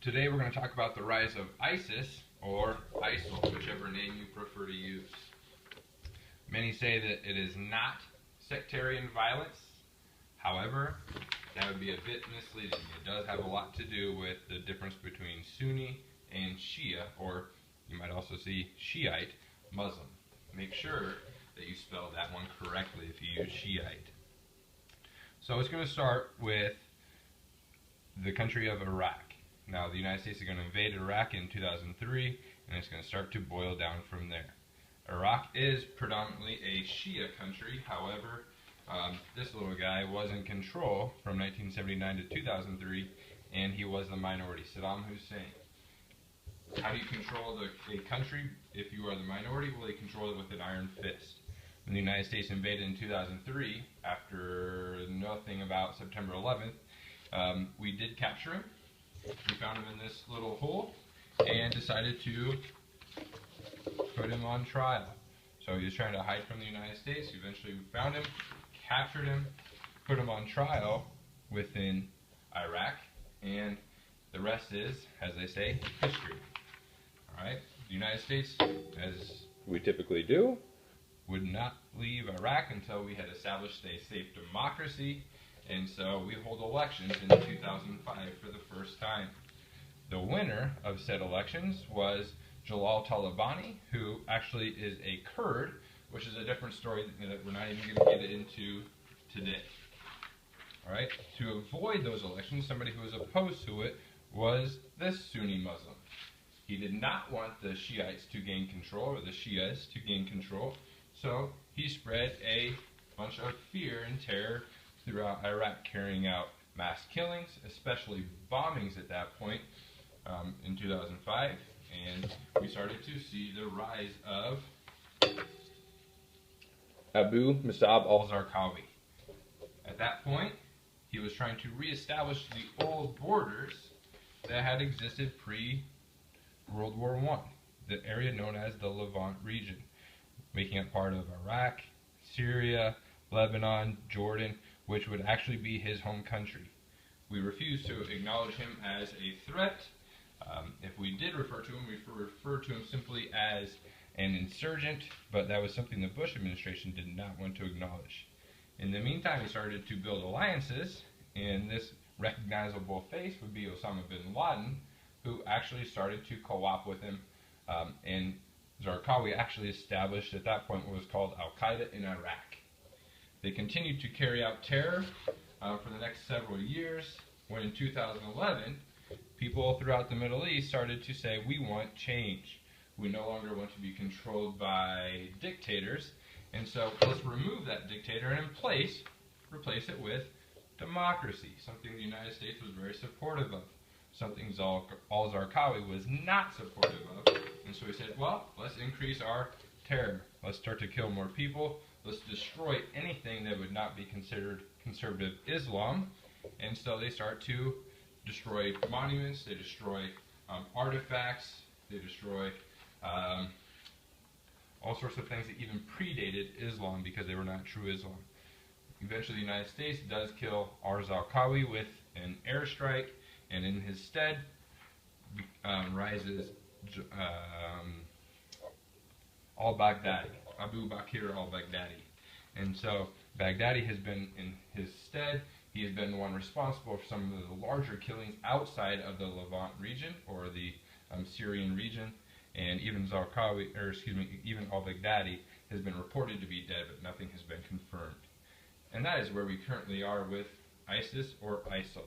Today we're going to talk about the rise of ISIS, or ISIL, whichever name you prefer to use. Many say that it is not sectarian violence. However, that would be a bit misleading. It does have a lot to do with the difference between Sunni and Shia, or you might also see Shiite Muslim. Make sure that you spell that one correctly if you use Shiite. So it's going to start with the country of Iraq. Now, the United States is going to invade Iraq in 2003, and it's going to start to boil down from there. Iraq is predominantly a Shia country. However, this little guy was in control from 1979 to 2003, and he was the minority, Saddam Hussein. How do you control a country if you are the minority? Well, you control it with an iron fist. When the United States invaded in 2003, after nothing about September 11th, we did capture him. We found him in this little hole and decided to put him on trial. So he was trying to hide from the United States. Eventually we found him, captured him, put him on trial within Iraq, and the rest is, as they say, history. Alright, the United States, as we typically do, would not leave Iraq until we had established a safe democracy, and so we hold elections in 2005 for the first time. The winner of said elections was Jalal Talabani, who actually is a Kurd, which is a different story that we're not even going to get into today. Alright, to avoid those elections, somebody who was opposed to it was this Sunni Muslim. He did not want the Shiites to gain control, or the Shias to gain control, so he spread a bunch of fear and terror throughout Iraq, carrying out mass killings, especially bombings at that point in 2005, and we started to see the rise of Abu Musab al-Zarqawi. At that point, he was trying to reestablish the old borders that had existed pre-World War I, the area known as the Levant region, making it part of Iraq, Syria, Lebanon, Jordan, which would actually be his home country. We refused to acknowledge him as a threat. If we did refer to him, we referred to him simply as an insurgent, but that was something the Bush administration did not want to acknowledge. In the meantime, we started to build alliances, and this recognizable face would be Osama bin Laden, who actually started to co-op with him, and Zarqawi actually established at that point what was called Al-Qaeda in Iraq. They continued to carry out terror for the next several years, when in 2011, people throughout the Middle East started to say, we want change. We no longer want to be controlled by dictators, and so let's remove that dictator and replace it with democracy, something the United States was very supportive of, something al-Zarqawi was not supportive of, and so he said, well, let's increase our terror. Let's start to kill more people. Let's destroy anything that would not be considered conservative Islam. And so they start to destroy monuments, they destroy artifacts, they destroy all sorts of things that even predated Islam because they were not true Islam. Eventually the United States does kill al-Zarqawi with an airstrike, and in his stead rises al-Baghdadi, Abu Bakr al-Baghdadi. And so Baghdadi has been in his stead. He has been the one responsible for some of the larger killings outside of the Levant region, or the Syrian region, and even even al-Baghdadi has been reported to be dead, but nothing has been confirmed. And that is where we currently are with ISIS, or ISIL.